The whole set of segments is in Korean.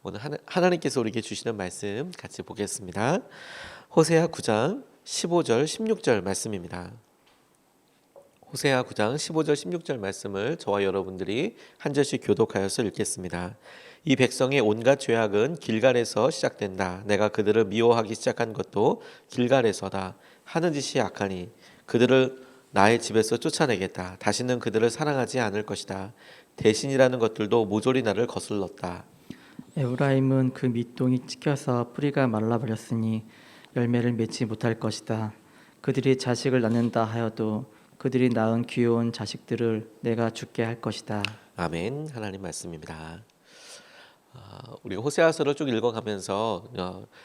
오늘 하나님께서 우리에게 주시는 말씀 같이 보겠습니다. 호세아 9장 15절 16절 말씀입니다. 호세아 9장 15절 16절 말씀을 저와 여러분들이 한 절씩 교독하여서 읽겠습니다. 이 백성의 온갖 죄악은 길갈에서 시작된다. 내가 그들을 미워하기 시작한 것도 길갈에서다. 하는 짓이 악하니 그들을 나의 집에서 쫓아내겠다. 다시는 그들을 사랑하지 않을 것이다. 대신이라는 것들도 모조리 나를 거슬렀다. 에브라임은 그 밑동이 찍혀서 뿌리가 말라버렸으니 열매를 맺지 못할 것이다. 그들이 자식을 낳는다 하여도 그들이 낳은 귀여운 자식들을 내가 죽게 할 것이다. 아멘. 하나님 말씀입니다. 우리 호세아서를 쭉 읽어가면서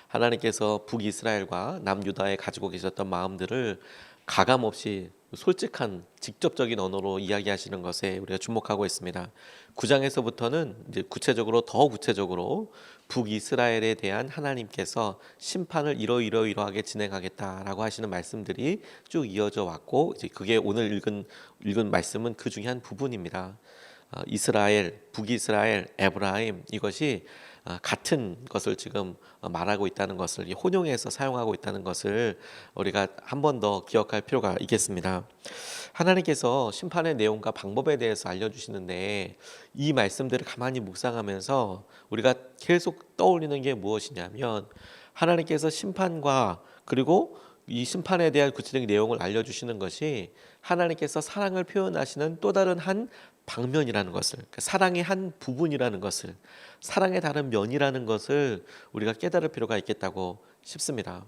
하나님께서 북이스라엘과 남유다에 가지고 계셨던 마음들을 가감없이 솔직한 직접적인 언어로 이야기하시는 것에 우리가 주목하고 있습니다. 9장에서부터는 이제 더 구체적으로 북이스라엘에 대한 하나님께서 심판을 이러이러하게 진행하겠다라고 하시는 말씀들이 쭉 이어져 왔고, 이제 그게 오늘 읽은 말씀은 그 중에 한 부분입니다. 이스라엘, 북이스라엘, 에브라임 이것이 같은 것을 지금 말하고 있다는 것을 혼용해서 사용하고 있다는 것을 우리가 한 번 더 기억할 필요가 있겠습니다. 하나님께서 심판의 내용과 방법에 대해서 알려주시는데 이 말씀들을 가만히 묵상하면서 우리가 계속 떠올리는 게 무엇이냐면 하나님께서 심판과 그리고 이 심판에 대한 구체적인 내용을 알려주시는 것이 하나님께서 사랑을 표현하시는 또 다른 한 방면이라는 것을, 사랑의 한 부분이라는 것을, 사랑의 다른 면이라는 것을 우리가 깨달을 필요가 있겠다고 싶습니다.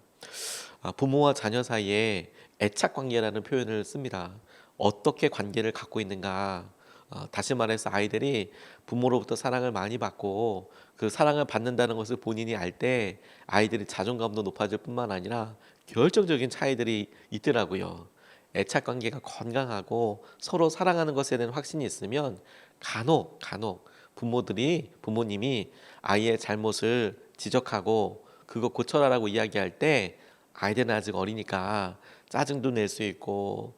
부모와 자녀 사이에 애착 관계라는 표현을 씁니다. 어떻게 관계를 갖고 있는가? 다시 말해서 아이들이 부모로부터 사랑을 많이 받고 그 사랑을 받는다는 것을 본인이 알 때 아이들이 자존감도 높아질 뿐만 아니라 결정적인 차이들이 있더라고요. 애착 관계가 건강하고 서로 사랑하는 것에 대한 확신이 있으면 간혹 부모님이 아이의 잘못을 지적하고 그거 고쳐라라고 이야기할 때 아이들은 아직 어리니까 짜증도 낼 수 있고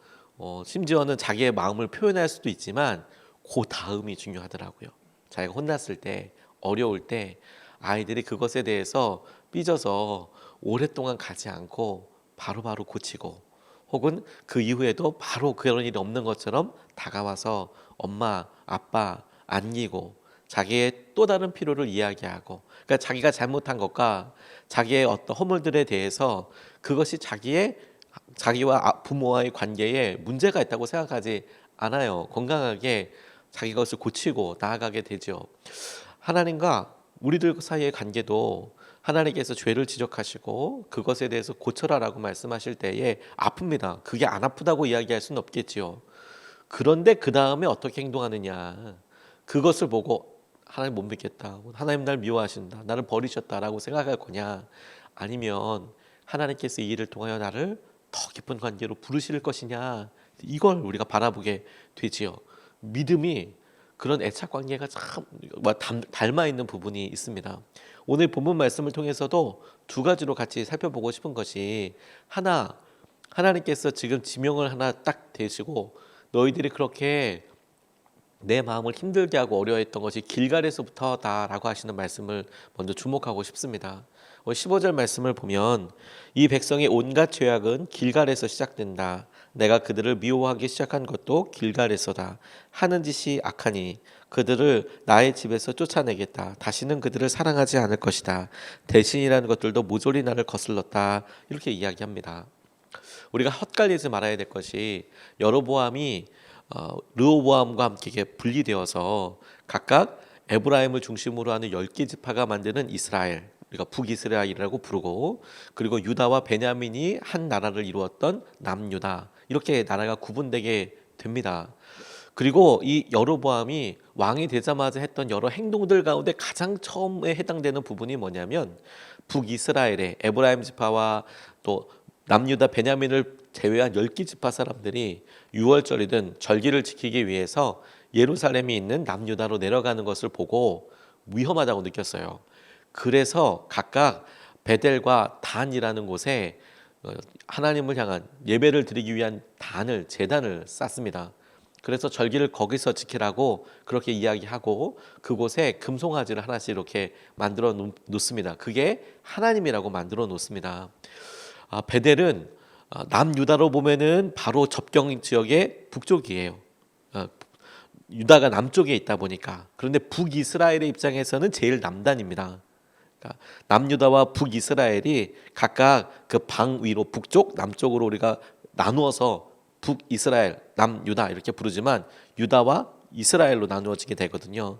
심지어는 자기의 마음을 표현할 수도 있지만 그 다음이 중요하더라고요. 자기가 혼났을 때, 어려울 때 아이들이 그것에 대해서 삐져서 오랫동안 가지 않고 바로바로 고치고, 혹은 그 이후에도 바로 그런 일이 없는 것처럼 다가와서 엄마, 아빠 안기고 자기의 또 다른 필요를 이야기하고, 그러니까 자기가 잘못한 것과 자기의 어떤 허물들에 대해서 그것이 자기와 부모와의 관계에 문제가 있다고 생각하지 않아요. 건강하게 자기 것을 고치고 나아가게 되죠. 하나님과 우리들 사이의 관계도 하나님께서 죄를 지적하시고 그것에 대해서 고쳐라라고 말씀하실 때에 아픕니다. 그게 안 아프다고 이야기할 수는 없겠지요. 그런데 그 다음에 어떻게 행동하느냐, 그것을 보고 하나님 못 믿겠다, 하나님 날 미워하신다, 나를 버리셨다라고 생각할 거냐, 아니면 하나님께서 이 일을 통하여 나를 더 깊은 관계로 부르실 것이냐, 이걸 우리가 바라보게 되지요. 믿음이 그런 애착 관계가 참 닮아 있는 부분이 있습니다. 오늘 본문 말씀을 통해서도 두 가지로 같이 살펴보고 싶은 것이, 하나, 하나님께서 지금 지명을 하나 딱 대시고 너희들이 그렇게 내 마음을 힘들게 하고 어려워했던 것이 길갈에서부터다라고 하시는 말씀을 먼저 주목하고 싶습니다. 15절 말씀을 보면 이 백성의 온갖 죄악은 길갈에서 시작된다. 내가 그들을 미워하기 시작한 것도 길갈에서다. 하는 짓이 악하니 그들을 나의 집에서 쫓아내겠다. 다시는 그들을 사랑하지 않을 것이다. 대신이라는 것들도 모조리 나를 거슬렀다. 이렇게 이야기합니다. 우리가 헛갈리지 말아야 될 것이, 여로보암이 르호보암과 함께 분리되어서 각각 에브라임을 중심으로 하는 10개 지파가 만드는 이스라엘, 우리가 북이스라엘이라고 부르고, 그리고 유다와 베냐민이 한 나라를 이루었던 남유다, 이렇게 나라가 구분되게 됩니다. 그리고 이 여로보암이 왕이 되자마자 했던 여러 행동들 가운데 가장 처음에 해당되는 부분이 뭐냐면, 북이스라엘의 에브라임 지파와 또 남유다 베냐민을 제외한 10개 지파 사람들이 6월절이든 절기를 지키기 위해서 예루살렘이 있는 남유다로 내려가는 것을 보고 위험하다고 느꼈어요. 그래서 각각 베델과 단이라는 곳에 하나님을 향한 예배를 드리기 위한 제단을 쌓습니다. 그래서 절기를 거기서 지키라고 그렇게 이야기하고 그곳에 금송아지를 하나씩 이렇게 만들어 놓습니다. 그게 하나님이라고 만들어 놓습니다. 베델은 남유다로 보면은 바로 접경 지역의 북쪽이에요. 어, 유다가 남쪽에 있다 보니까. 그런데 북이스라엘의 입장에서는 제일 남단입니다. 그러니까 남유다와 북이스라엘이 각각 그 방 위로 북쪽, 남쪽으로 우리가 나누어서 북이스라엘, 남유다 이렇게 부르지만 유다와 이스라엘로 나누어지게 되거든요.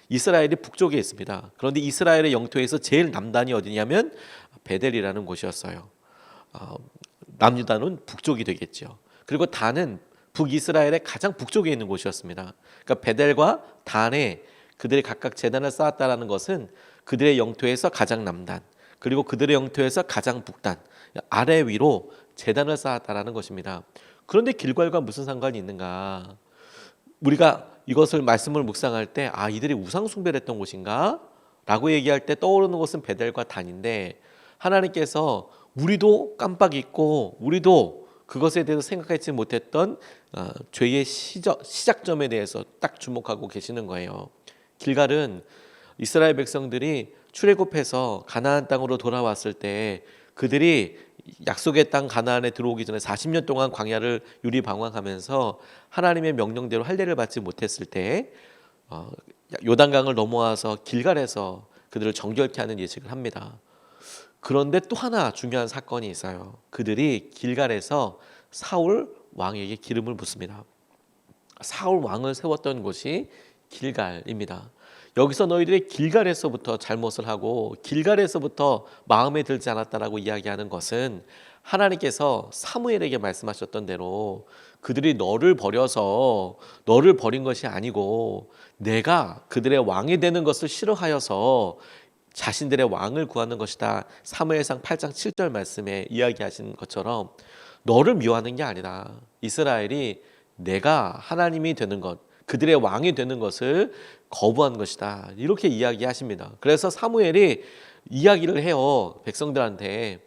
이스라엘이 북쪽에 있습니다. 그런데 이스라엘의 영토에서 제일 남단이 어디냐면 베델이라는 곳이었어요. 남유다는 북쪽이 되겠죠. 그리고 단은 북이스라엘의 가장 북쪽에 있는 곳이었습니다. 그러니까 베델과 단에 그들이 각각 제단을 쌓았다라는 것은 그들의 영토에서 가장 남단, 그리고 그들의 영토에서 가장 북단, 아래 위로 제단을 쌓았다라는 것입니다. 그런데 길갈과 무슨 상관이 있는가? 우리가 이것을 말씀을 묵상할 때 이들이 우상 숭배를 했던 곳인가? 라고 얘기할 때 떠오르는 것은 베델과 단인데 하나님께서 우리도 깜빡 잊고 우리도 그것에 대해서 생각하지 못했던 죄의 시작점에 대해서 딱 주목하고 계시는 거예요. 길갈은 이스라엘 백성들이 출애굽해서 가나안 땅으로 돌아왔을 때 그들이 약속의 땅 가나안에 들어오기 전에 40년 동안 광야를 유리방황하면서 하나님의 명령대로 할례를 받지 못했을 때 요단강을 넘어와서 길갈에서 그들을 정결케 하는 예식을 합니다. 그런데 또 하나 중요한 사건이 있어요. 그들이 길갈에서 사울 왕에게 기름을 붓습니다. 사울 왕을 세웠던 곳이 길갈입니다. 여기서 너희들이 길갈에서부터 잘못을 하고 길갈에서부터 마음에 들지 않았다라고 이야기하는 것은 하나님께서 사무엘에게 말씀하셨던 대로 그들이 너를 버려서 너를 버린 것이 아니고 내가 그들의 왕이 되는 것을 싫어하여서 자신들의 왕을 구하는 것이다. 사무엘상 8장 7절 말씀에 이야기하신 것처럼 너를 미워하는 게 아니다. 이스라엘이 내가 하나님이 되는 것, 그들의 왕이 되는 것을 거부한 것이다. 이렇게 이야기하십니다. 그래서 사무엘이 이야기를 해요. 백성들한테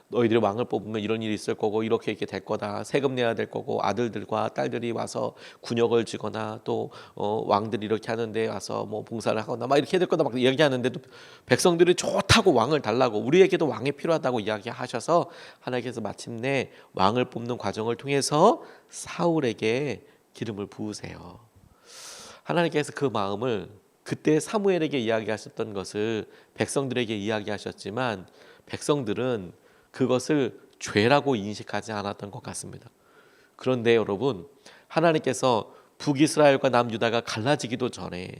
너희들이 왕을 뽑으면 이런 일이 있을 거고 이렇게 될 거다. 세금 내야 될 거고 아들들과 딸들이 와서 군역을 지거나 또 왕들이 이렇게 하는데 와서 뭐 봉사를 하거나 막 이렇게 될 거다 막 이야기하는데도 백성들이 좋다고 왕을 달라고 우리에게도 왕이 필요하다고 이야기하셔서 하나님께서 마침내 왕을 뽑는 과정을 통해서 사울에게 기름을 부으세요. 하나님께서 그 마음을 그때 사무엘에게 이야기하셨던 것을 백성들에게 이야기하셨지만 백성들은 그것을 죄라고 인식하지 않았던 것 같습니다. 그런데 여러분, 하나님께서 북이스라엘과 남유다가 갈라지기도 전에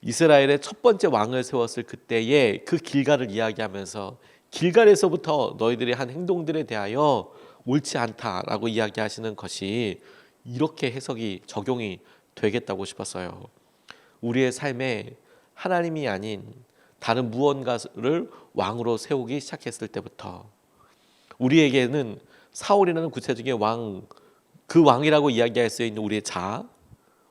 이스라엘의 첫 번째 왕을 세웠을 그때에 그 길갈을 이야기하면서 길갈에서부터 너희들이 한 행동들에 대하여 옳지 않다라고 이야기하시는 것이 이렇게 해석이 적용이 되겠다고 싶었어요. 우리의 삶에 하나님이 아닌 다른 무언가를 왕으로 세우기 시작했을 때부터 우리에게는 사울이라는 구체적인 왕, 그 왕이라고 이야기할 수 있는 우리의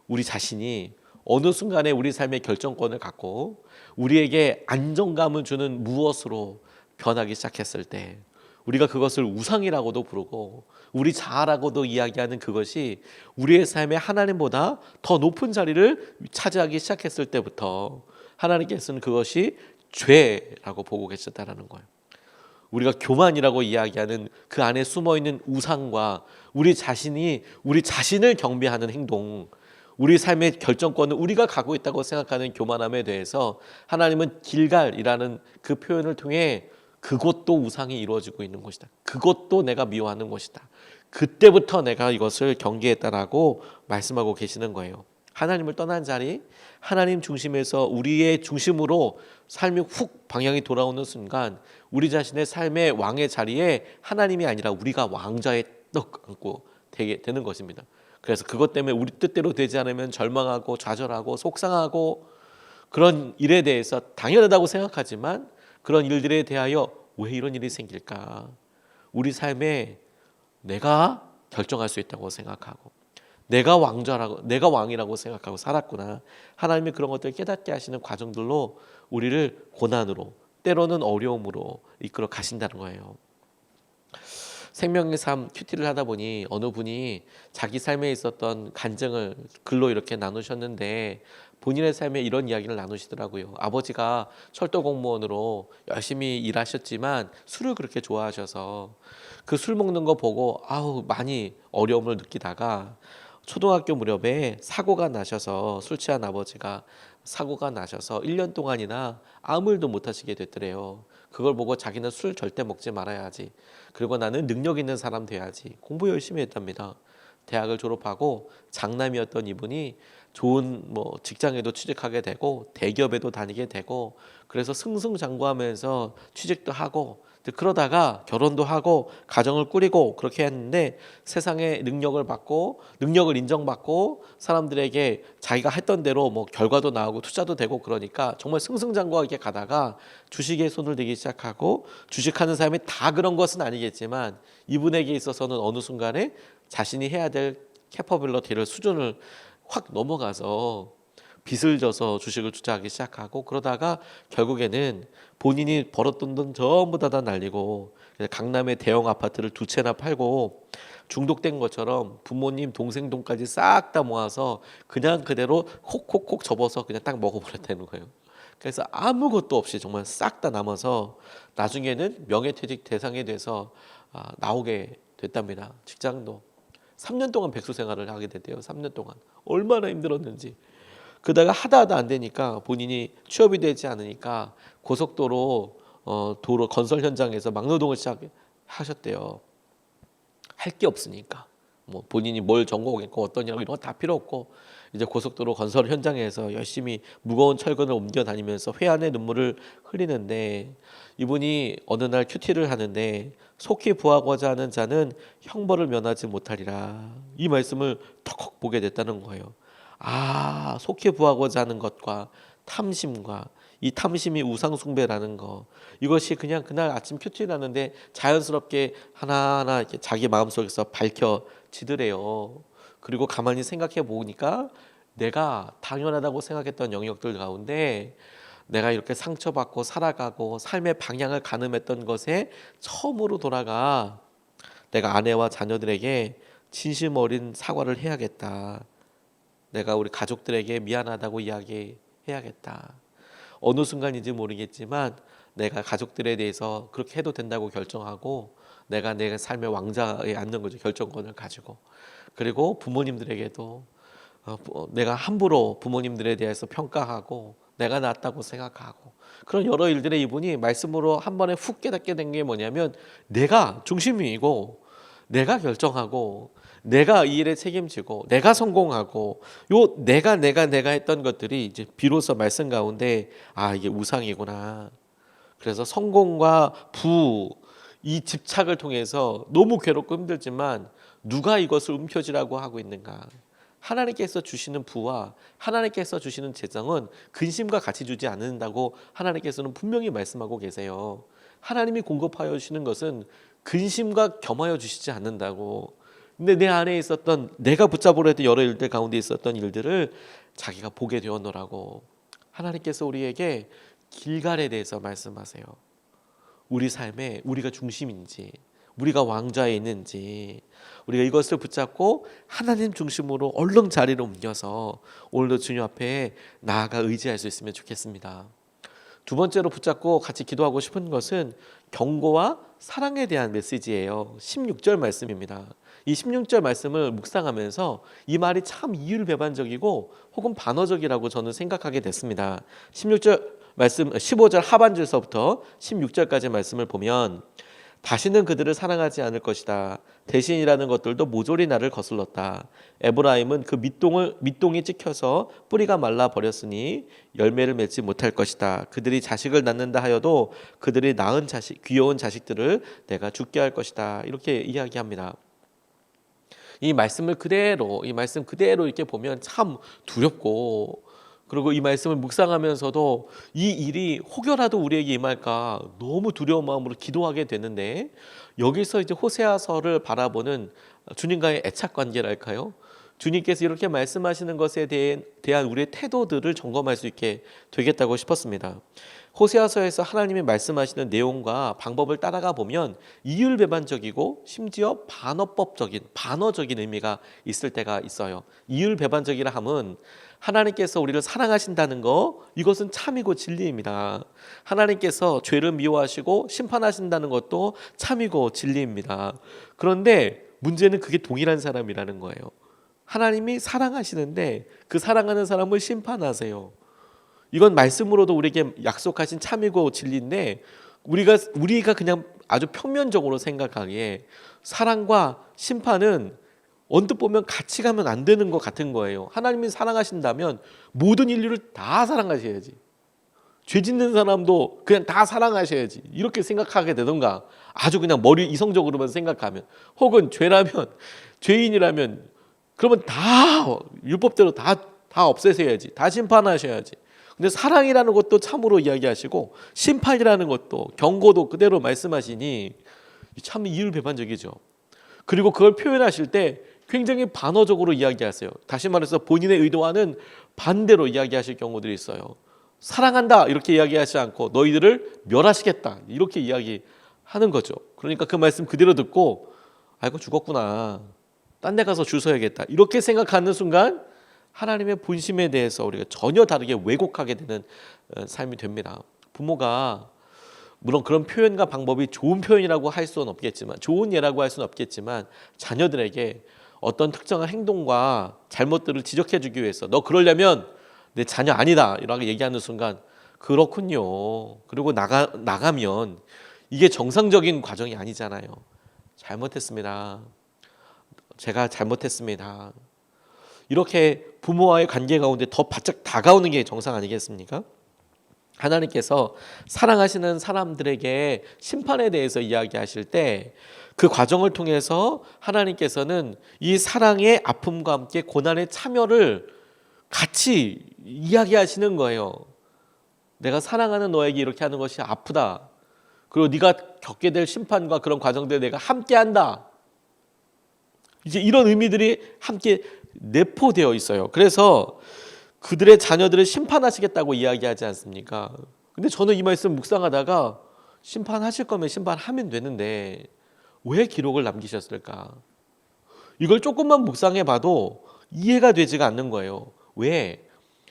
우리 자신이 어느 순간에 우리 삶의 결정권을 갖고 우리에게 안정감을 주는 무엇으로 변하기 시작했을 때 우리가 그것을 우상이라고도 부르고 우리 자아라고도 이야기하는 그것이 우리의 삶에 하나님보다 더 높은 자리를 차지하기 시작했을 때부터 하나님께서는 그것이 죄라고 보고 계셨다는 거예요. 우리가 교만이라고 이야기하는 그 안에 숨어있는 우상과 우리 자신이 우리 자신을 경배하는 행동, 우리 삶의 결정권을 우리가 가고 있다고 생각하는 교만함에 대해서 하나님은 길갈이라는 그 표현을 통해 그것도 우상이 이루어지고 있는 것이다. 그것도 내가 미워하는 것이다. 그때부터 내가 이것을 경계했다라고 말씀하고 계시는 거예요. 하나님을 떠난 자리, 하나님 중심에서 우리의 중심으로 삶이 훅 방향이 돌아오는 순간 우리 자신의 삶의 왕의 자리에 하나님이 아니라 우리가 왕좌에 떡 앉고 되게 되는 것입니다. 그래서 그것 때문에 우리 뜻대로 되지 않으면 절망하고 좌절하고 속상하고 그런 일에 대해서 당연하다고 생각하지만 그런 일들에 대하여 왜 이런 일이 생길까? 우리 삶에 내가 결정할 수 있다고 생각하고 내가 왕이라고 생각하고 살았구나. 하나님이 그런 것들을 깨닫게 하시는 과정들로 우리를 고난으로 때로는 어려움으로 이끌어 가신다는 거예요. 생명의 삶 큐티를 하다 보니 어느 분이 자기 삶에 있었던 간증을 글로 이렇게 나누셨는데 본인의 삶에 이런 이야기를 나누시더라고요. 아버지가 철도 공무원으로 열심히 일하셨지만 술을 그렇게 좋아하셔서 그 술 먹는 거 보고 아우 많이 어려움을 느끼다가 초등학교 무렵에 사고가 나셔서 술 취한 아버지가 사고가 나셔서 1년 동안이나 아무 일도 못 하시게 됐더래요. 그걸 보고 자기는 술 절대 먹지 말아야지. 그리고 나는 능력 있는 사람 돼야지. 공부 열심히 했답니다. 대학을 졸업하고 장남이었던 이분이 좋은 직장에도 취직하게 되고 대기업에도 다니게 되고 그래서 승승장구하면서 취직도 하고 그러다가 결혼도 하고 가정을 꾸리고 그렇게 했는데 세상에 능력을 받고 능력을 인정받고 사람들에게 자기가 했던 대로 결과도 나오고 투자도 되고 그러니까 정말 승승장구하게 가다가 주식에 손을 대기 시작하고 주식하는 사람이 다 그런 것은 아니겠지만 이분에게 있어서는 어느 순간에 자신이 해야 될 캐퍼빌러티를 수준을 확 넘어가서 빚을 져서 주식을 투자하기 시작하고 그러다가 결국에는 본인이 벌었던 돈 전부 다 날리고 강남의 대형 아파트를 2채나 팔고 중독된 것처럼 부모님 동생 돈까지 싹 다 모아서 그냥 그대로 콕콕콕 접어서 그냥 딱 먹어버렸다는 거예요. 그래서 아무것도 없이 정말 싹 다 남아서 나중에는 명예퇴직 대상이 돼서 나오게 됐답니다. 직장도 3년 동안 백수 생활을 하게 됐대요. 3년 동안 얼마나 힘들었는지. 그러다가 하다 안 되니까 본인이 취업이 되지 않으니까 고속도로 도로 건설 현장에서 막노동을 시작하셨대요. 할 게 없으니까 본인이 뭘 전공했고 어떤 일 이런 거 다 필요 없고 이제 고속도로 건설 현장에서 열심히 무거운 철근을 옮겨 다니면서 회한의 눈물을 흘리는데 이분이 어느 날 큐티를 하는데 속히 부하고자 하는 자는 형벌을 면하지 못하리라 이 말씀을 턱 보게 됐다는 거예요. 속히 부하고자 하는 것과 탐심과 이 탐심이 우상숭배라는 거 이것이 그냥 그날 아침 큐티를 하는데 자연스럽게 하나하나 이렇게 자기 마음속에서 밝혀지더래요. 그리고 가만히 생각해 보니까 내가 당연하다고 생각했던 영역들 가운데 내가 이렇게 상처받고 살아가고 삶의 방향을 가늠했던 것에 처음으로 돌아가 내가 아내와 자녀들에게 진심 어린 사과를 해야겠다. 내가 우리 가족들에게 미안하다고 이야기해야겠다. 어느 순간인지 모르겠지만 내가 가족들에 대해서 그렇게 해도 된다고 결정하고 내가 내 삶의 왕자에 앉는 거죠. 결정권을 가지고. 그리고 부모님들에게도 내가 함부로 부모님들에 대해서 평가하고 내가 낫다고 생각하고 그런 여러 일들의 이분이 말씀으로 한 번에 훅 깨닫게 된 게 뭐냐면 내가 중심이고 내가 결정하고 내가 이 일에 책임지고 내가 성공하고 요 내가 했던 것들이 이제 비로소 말씀 가운데 이게 우상이구나. 그래서 성공과 부 이 집착을 통해서 너무 괴롭고 힘들지만 누가 이것을 움켜쥐라고 하고 있는가? 하나님께서 주시는 부와 하나님께서 주시는 재정은 근심과 같이 주지 않는다고 하나님께서는 분명히 말씀하고 계세요. 하나님이 공급하여 주시는 것은 근심과 겸하여 주시지 않는다고. 근데 내 안에 있었던 내가 붙잡으려 했던 여러 일들 가운데 있었던 일들을 자기가 보게 되었노라고. 하나님께서 우리에게 길갈에 대해서 말씀하세요. 우리 삶에 우리가 중심인지 우리가 왕좌에 있는지 우리가 이것을 붙잡고 하나님 중심으로 얼른 자리를 옮겨서 오늘도 주님 앞에 나아가 의지할 수 있으면 좋겠습니다. 두 번째로 붙잡고 같이 기도하고 싶은 것은 경고와 사랑에 대한 메시지예요. 16절 말씀입니다. 이 16절 말씀을 묵상하면서 이 말이 참 이율배반적이고 혹은 반어적이라고 저는 생각하게 됐습니다. 16절 말씀 15절 하반절서부터 16절까지 말씀을 보면 다시는 그들을 사랑하지 않을 것이다. 대신이라는 것들도 모조리 나를 거슬렀다. 에브라임은 그 밑동이 찍혀서 뿌리가 말라 버렸으니 열매를 맺지 못할 것이다. 그들이 자식을 낳는다 하여도 그들이 낳은 귀여운 자식들을 내가 죽게 할 것이다. 이렇게 이야기합니다. 이 말씀 그대로 이렇게 보면 참 두렵고 그리고 이 말씀을 묵상하면서도 이 일이 혹여라도 우리에게 임할까 너무 두려운 마음으로 기도하게 되는데 여기서 이제 호세아서를 바라보는 주님과의 애착 관계랄까요? 주님께서 이렇게 말씀하시는 것에 대한 우리의 태도들을 점검할 수 있게 되겠다고 싶었습니다. 호세아서에서 하나님이 말씀하시는 내용과 방법을 따라가 보면 이율배반적이고 심지어 반어적인 의미가 있을 때가 있어요. 이율배반적이라 함은 하나님께서 우리를 사랑하신다는 거, 이것은 참이고 진리입니다. 하나님께서 죄를 미워하시고 심판하신다는 것도 참이고 진리입니다. 그런데 문제는 그게 동일한 사람이라는 거예요. 하나님이 사랑하시는데 그 사랑하는 사람을 심판하세요. 이건 말씀으로도 우리에게 약속하신 참이고 진리인데 우리가 그냥 아주 표면적으로 생각하기에 사랑과 심판은 언뜻 보면 같이 가면 안 되는 것 같은 거예요. 하나님이 사랑하신다면 모든 인류를 다 사랑하셔야지. 죄 짓는 사람도 그냥 다 사랑하셔야지. 이렇게 생각하게 되던가, 아주 그냥 머리 이성적으로만 생각하면, 혹은 죄인이라면 그러면 다 율법대로 다 없애셔야지. 다 심판하셔야지. 근데 사랑이라는 것도 참으로 이야기하시고 심판이라는 것도, 경고도 그대로 말씀하시니 참 이율배반적이죠. 그리고 그걸 표현하실 때 굉장히 반어적으로 이야기하세요. 다시 말해서 본인의 의도와는 반대로 이야기하실 경우들이 있어요. 사랑한다 이렇게 이야기하지 않고 너희들을 멸하시겠다 이렇게 이야기하는 거죠. 그러니까 그 말씀 그대로 듣고 아이고 죽었구나, 딴 데 가서 줄 서야겠다 이렇게 생각하는 순간 하나님의 본심에 대해서 우리가 전혀 다르게 왜곡하게 되는 삶이 됩니다. 부모가 물론 그런 표현과 방법이 좋은 표현이라고 할 수는 없겠지만, 좋은 예라고 할 수는 없겠지만, 자녀들에게 어떤 특정한 행동과 잘못들을 지적해 주기 위해서 너 그러려면 내 자녀 아니다 이렇게 얘기하는 순간 그렇군요. 그리고 나가면 이게 정상적인 과정이 아니잖아요. 잘못했습니다. 제가 잘못했습니다. 이렇게 부모와의 관계 가운데 더 바짝 다가오는 게 정상 아니겠습니까? 하나님께서 사랑하시는 사람들에게 심판에 대해서 이야기하실 때 그 과정을 통해서 하나님께서는 이 사랑의 아픔과 함께 고난의 참여를 같이 이야기하시는 거예요. 내가 사랑하는 너에게 이렇게 하는 것이 아프다. 그리고 네가 겪게 될 심판과 그런 과정들에 내가 함께한다. 이제 이런 의미들이 함께 내포되어 있어요. 그래서 그들의 자녀들을 심판하시겠다고 이야기하지 않습니까? 근데 저는 이 말씀 묵상하다가 심판하실 거면 심판하면 되는데 왜 기록을 남기셨을까? 이걸 조금만 묵상해 봐도 이해가 되지가 않는 거예요. 왜?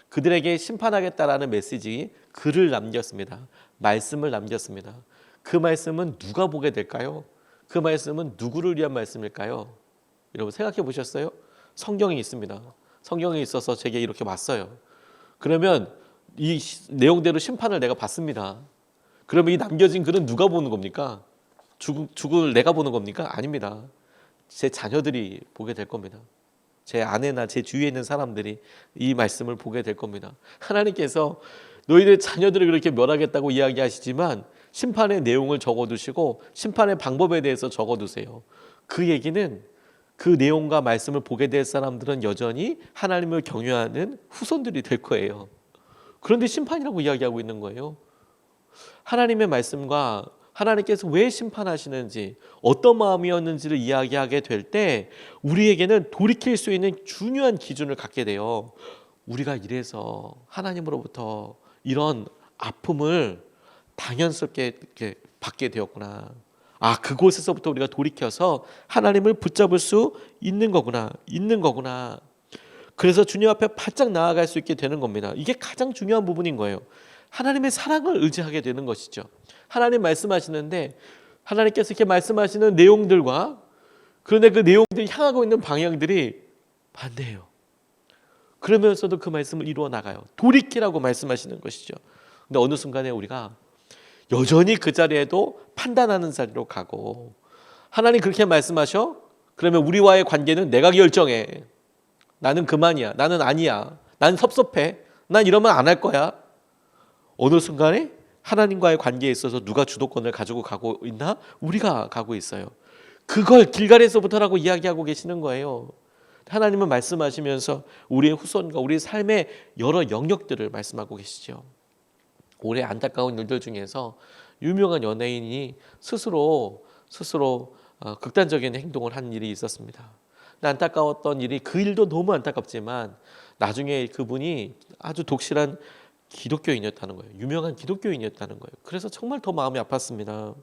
그들에게 심판하겠다라는 메시지, 글을 남겼습니다. 말씀을 남겼습니다. 그 말씀은 누가 보게 될까요? 그 말씀은 누구를 위한 말씀일까요? 여러분 생각해 보셨어요? 성경에 있습니다. 성경에 있어서 제게 이렇게 왔어요. 그러면 이 내용대로 심판을 내가 받습니다. 그러면 이 남겨진 글은 누가 보는 겁니까? 죽을 내가 보는 겁니까? 아닙니다. 제 자녀들이 보게 될 겁니다. 제 아내나 제 주위에 있는 사람들이 이 말씀을 보게 될 겁니다. 하나님께서 너희들 자녀들을 그렇게 멸하겠다고 이야기하시지만 심판의 내용을 적어두시고 심판의 방법에 대해서 적어두세요. 그 얘기는 그 내용과 말씀을 보게 될 사람들은 여전히 하나님을 경외하는 후손들이 될 거예요. 그런데 심판이라고 이야기하고 있는 거예요. 하나님의 말씀과 하나님께서 왜 심판하시는지, 어떤 마음이었는지를 이야기하게 될 때 우리에게는 돌이킬 수 있는 중요한 기준을 갖게 돼요. 우리가 이래서 하나님으로부터 이런 아픔을 당연스럽게 이렇게 받게 되었구나. 아, 그곳에서부터 우리가 돌이켜서 하나님을 붙잡을 수 있는 거구나. 그래서 주님 앞에 바짝 나아갈 수 있게 되는 겁니다. 이게 가장 중요한 부분인 거예요. 하나님의 사랑을 의지하게 되는 것이죠. 하나님 말씀하시는데 하나님께서 이렇게 말씀하시는 내용들과 그런데 그 내용들이 향하고 있는 방향들이 반대예요. 그러면서도 그 말씀을 이루어 나가요. 돌이키라고 말씀하시는 것이죠. 근데 어느 순간에 우리가 여전히 그 자리에도 판단하는 자리로 가고, 하나님 그렇게 말씀하셔? 그러면 우리와의 관계는 내가 결정해. 나는 그만이야. 나는 아니야. 난 섭섭해. 난 이러면 안 할 거야. 어느 순간에 하나님과의 관계에 있어서 누가 주도권을 가지고 가고 있나? 우리가 가고 있어요. 그걸 길갈에서부터라고 이야기하고 계시는 거예요. 하나님은 말씀하시면서 우리의 후손과 우리의 삶의 여러 영역들을 말씀하고 계시죠. 올해 안타까운 일들 중에서 유명한 연예인이 스스로 극단적인 행동을 한 일이 있었습니다. 근데 안타까웠던 일이 그 일도 너무 안타깝지만 나중에 그분이 아주 독실한 기독교인이었다는 거예요. 유명한 기독교인이었다는 거예요. 그래서 정말 더 마음이 아팠습니다.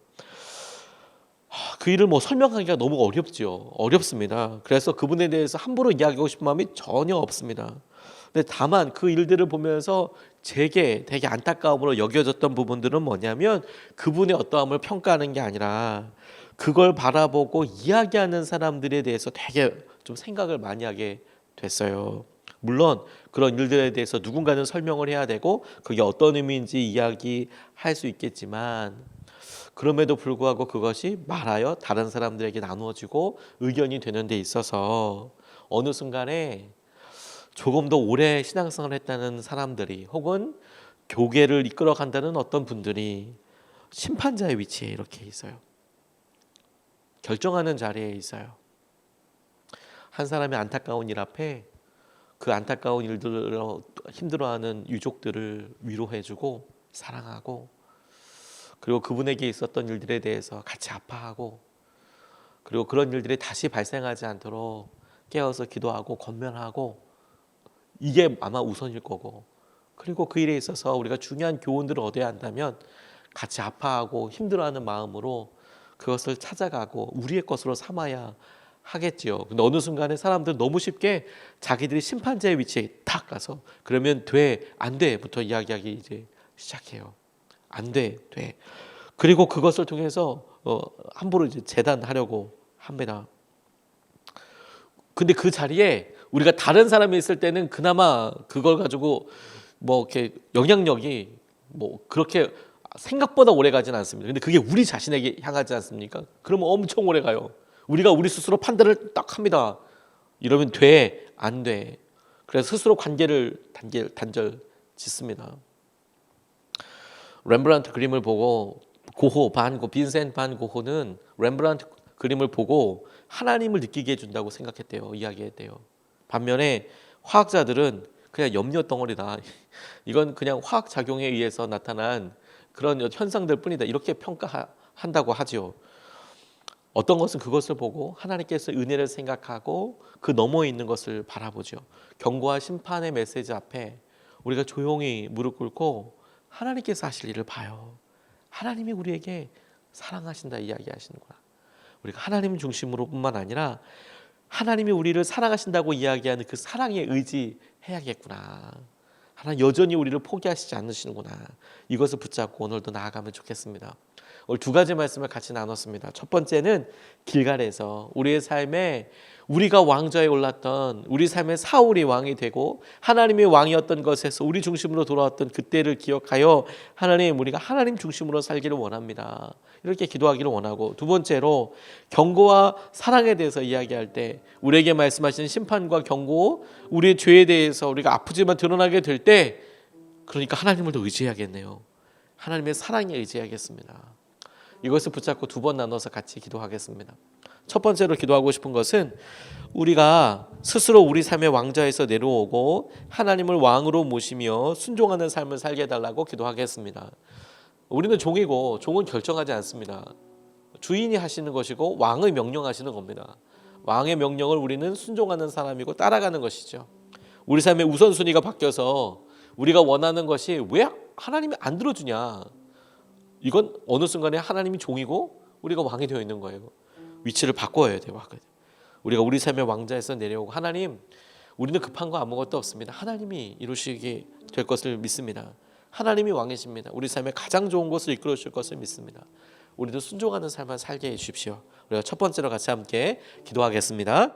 그 일을 뭐 설명하기가 너무 어렵죠. 어렵습니다. 그래서 그분에 대해서 함부로 이야기하고 싶은 마음이 전혀 없습니다. 근데 다만 그 일들을 보면서 제게 되게 안타까움으로 여겨졌던 부분들은 뭐냐면 그분의 어떠함을 평가하는 게 아니라 그걸 바라보고 이야기하는 사람들에 대해서 되게 좀 생각을 많이 하게 됐어요. 물론 그런 일들에 대해서 누군가는 설명을 해야 되고 그게 어떤 의미인지 이야기할 수 있겠지만 그럼에도 불구하고 그것이 말하여 다른 사람들에게 나누어지고 의견이 되는 데 있어서 어느 순간에 조금 더 오래 신앙생활을 했다는 사람들이 혹은 교계를 이끌어 간다는 어떤 분들이 심판자의 위치에 이렇게 있어요. 결정하는 자리에 있어요. 한 사람의 안타까운 일 앞에 그 안타까운 일들로 힘들어하는 유족들을 위로해주고 사랑하고 그리고 그분에게 있었던 일들에 대해서 같이 아파하고 그리고 그런 일들이 다시 발생하지 않도록 깨어서 기도하고 권면하고 이게 아마 우선일 거고 그리고 그 일에 있어서 우리가 중요한 교훈들을 얻어야 한다면 같이 아파하고 힘들어하는 마음으로 그것을 찾아가고 우리의 것으로 삼아야 하겠지요. 근데 어느 순간에 사람들 너무 쉽게 자기들이 심판자의 위치에 딱 가서 그러면 돼, 안 돼부터 이야기하기 이제 시작해요. 안 돼, 돼. 그리고 그것을 통해서 함부로 이제 재단하려고 합니다. 근데 그 자리에 우리가 다른 사람이 있을 때는 그나마 그걸 가지고 뭐 이렇게 영향력이 뭐 그렇게 생각보다 오래 가진 않습니다. 근데 그게 우리 자신에게 향하지 않습니까? 그러면 엄청 오래 가요. 우리가 우리 스스로 판단을 딱 합니다. 이러면 돼, 안 돼. 그래서 스스로 관계를 단절 짓습니다. 렘브란트 그림을 보고 빈센트 반 고흐는 렘브란트 그림을 보고 하나님을 느끼게 해준다고 생각했대요. 이야기했대요. 반면에 화학자들은 그냥 염료 덩어리다. 이건 그냥 화학 작용에 의해서 나타난 그런 현상들 뿐이다. 이렇게 평가한다고 하지요. 어떤 것은 그것을 보고 하나님께서 은혜를 생각하고 그 너머에 있는 것을 바라보죠. 경고와 심판의 메시지 앞에 우리가 조용히 무릎 꿇고 하나님께서 하실 일을 봐요. 하나님이 우리에게 사랑하신다 이야기하시는구나. 우리가 하나님 중심으로 뿐만 아니라 하나님이 우리를 사랑하신다고 이야기하는 그 사랑에 의지해야겠구나. 하나님 여전히 우리를 포기하시지 않으시는구나. 이것을 붙잡고 오늘도 나아가면 좋겠습니다. 오늘 두 가지 말씀을 같이 나눴습니다. 첫 번째는 길갈에서 우리의 삶에 우리가 왕좌에 올랐던 우리 삶의 사울이 왕이 되고 하나님이 왕이었던 것에서 우리 중심으로 돌아왔던 그때를 기억하여 하나님 우리가 하나님 중심으로 살기를 원합니다. 이렇게 기도하기를 원하고 두 번째로 경고와 사랑에 대해서 이야기할 때 우리에게 말씀하신 심판과 경고 우리의 죄에 대해서 우리가 아프지만 드러나게 될 때 그러니까 하나님을 더 의지해야겠네요. 하나님의 사랑에 의지해야겠습니다. 이것을 붙잡고 두 번 나눠서 같이 기도하겠습니다. 첫 번째로 기도하고 싶은 것은 우리가 스스로 우리 삶의 왕좌에서 내려오고 하나님을 왕으로 모시며 순종하는 삶을 살게 해달라고 기도하겠습니다. 우리는 종이고 종은 결정하지 않습니다. 주인이 하시는 것이고 왕의 명령하시는 겁니다. 왕의 명령을 우리는 순종하는 사람이고 따라가는 것이죠. 우리 삶의 우선순위가 바뀌어서 우리가 원하는 것이 왜 하나님이 안 들어주냐. 이건 어느 순간에 하나님이 종이고 우리가 왕이 되어 있는 거예요. 위치를 바꿔야 돼요. 우리가 우리 삶의 왕좌에서 내려오고 하나님 우리는 급한 거 아무것도 없습니다. 하나님이 이루시게 될 것을 믿습니다. 하나님이 왕이십니다. 우리 삶에 가장 좋은 것을 이끌어 주실 것을 믿습니다. 우리도 순종하는 삶을 살게 해 주십시오. 우리가 첫 번째로 같이 함께 기도하겠습니다.